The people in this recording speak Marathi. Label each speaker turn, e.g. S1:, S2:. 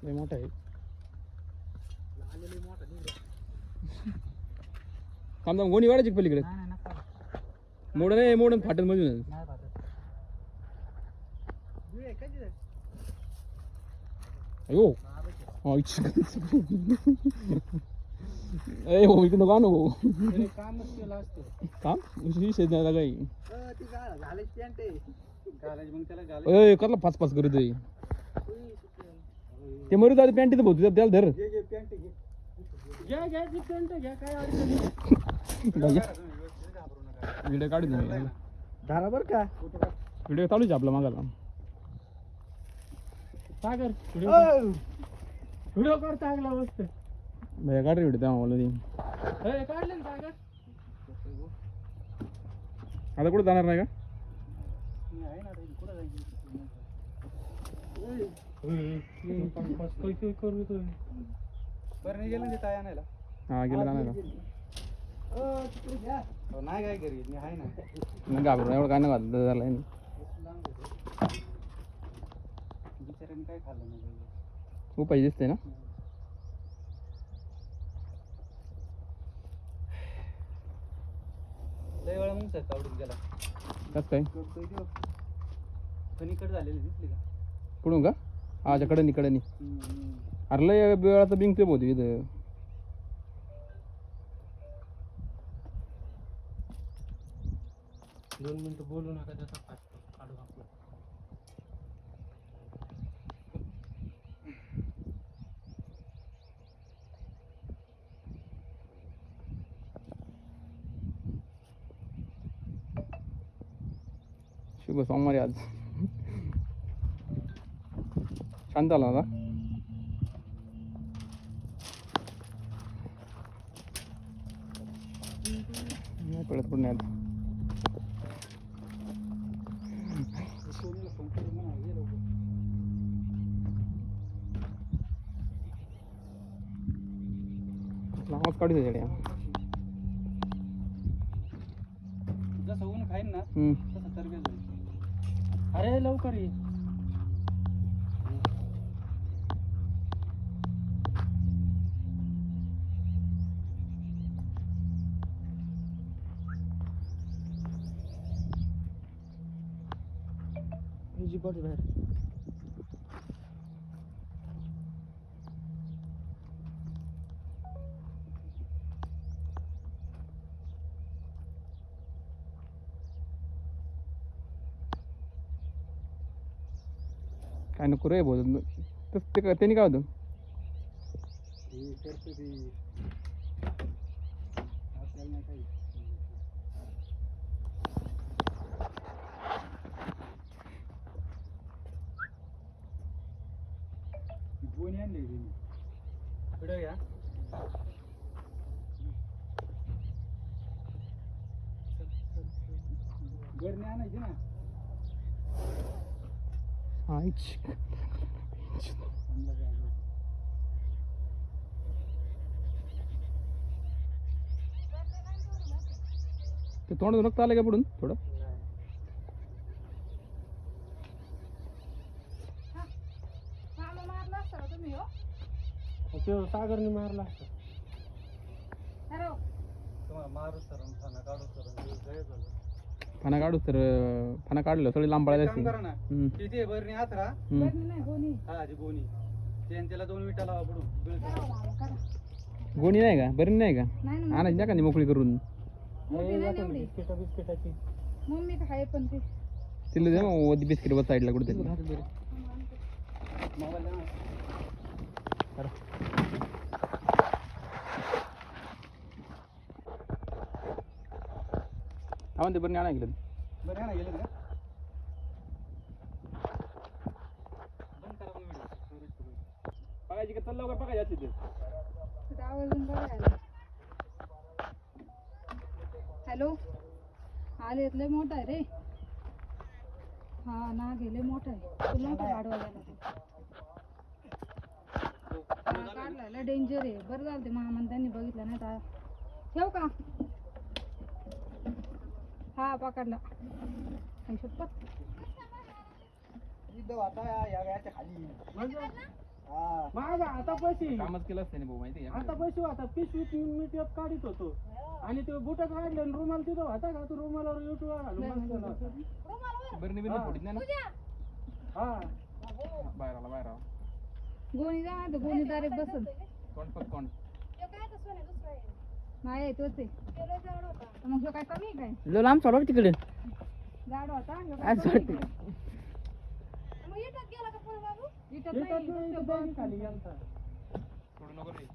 S1: मोठा आहे थांब गोणी वाढायची पलीकडे मोड नाही मोड फाटत मधून अयो ए हो इकडं नको आणू
S2: कामच केलं असतं
S1: काम विषय नाही काही
S2: ती घालायची पॅन्ट आहे घालायची मग त्याला
S1: ए करला पाच पाच करू दे ते मरू जाते पॅन्ट इथं भाऊ त्याला धर
S2: पॅन्ट घ्या घ्या ती पॅन्ट घ्या काय अडचण
S1: व्हिडिओ काढू दे
S2: धारा बर का
S1: व्हिडिओ चालूच आपला मागायला
S2: सागर व्हिडिओ कर चांगला मस्त
S1: भैया काढ रे व्हिडिओ तेव्हा मला ती
S2: काढले ना सागर
S1: आता कुठं जाणार नाही का
S2: बरं गेलं ना ताई आणायला
S1: हा गेलं जाणार
S2: नाही काय घरी मी आहे ना
S1: घाबरून एवढं काय नाही झालं
S2: बिचाऱ्याने काय खाल्लं नाही
S1: खूप पाहिजे दिसते ना
S2: लय वेळा मग सर आवडून गेला
S1: कसं काय
S2: कणीकड झालेली दिसली का
S1: कुठून का आजच्या कडनी कडनी अरे लय वेळाचं बिंग ते होती इथं
S2: दोन मिनिटं बोलू नका त्याचा काढू आपलं
S1: शुभ सोमवारी आज शांत आला ना कळत पण नाही आवाज काढू दे
S2: जसं ऊन खाईन ना तसं तरबेज होईल अरे लवकर ये जी बॉडी बाहेर
S1: काय नको रे बोल त्यांनी काय होतं
S2: गोणी आणली पुढे घ्या गरणी आणायची ना
S1: ते तोंड रक्त आलं का पुढून थोडं
S2: सागरने मारला मारू सर
S1: फणा काढू तर फणा काढलं सगळी लांब पडायला
S2: तिथे बरणी आतरा हा जी गोणी त्याला 2 विटा लावा पडून
S1: गोणी नाही का बरी नाही का आणायची नाही का मोकळी करून
S2: बिस्किटाची
S3: मम्मी काय पण ते
S1: तिला दे मग बिस्किट बस साईडला कुठे ते बरं आणा गेलं
S2: बरं आणा गेलं का
S1: बघायची का चल लवकर बघायची ते
S3: हॅलो आले लय मोठा आहे रे हा ना गेले मोठा आहे तुला नव्हतं गाडवा गेला काढला लय डेंजर आहे बरं झालं ते महामन त्यांनी बघितलं नाही तर ठेव का हा पकडला आई शपथ
S4: माझा आता पैसे
S1: कामच केलं असतं भाऊ माहिती आहे
S4: आता पैसे आता पिशवीत मी टेप काढित होतो आणि ते बुट काढले आणि रुमाल तिथं होता का तू रुमालावर युट्यूब
S1: बरं निघून फोडीत नाही ना
S4: हा
S1: बाहेर आला
S3: गोणी जा तर गोणी डायरेक्ट बसल
S1: तोंड
S3: नाही तोच आहे मग ह्यो काय कमी आहे काय
S1: लो लांब चालव तिकडे
S3: जाड होता ह्यो काय
S1: आज
S3: कमी आहे
S1: वाटते.
S3: काय? इथं नाही, नुसतं बंद.
S4: खाली गेलता
S1: सोडू नको रे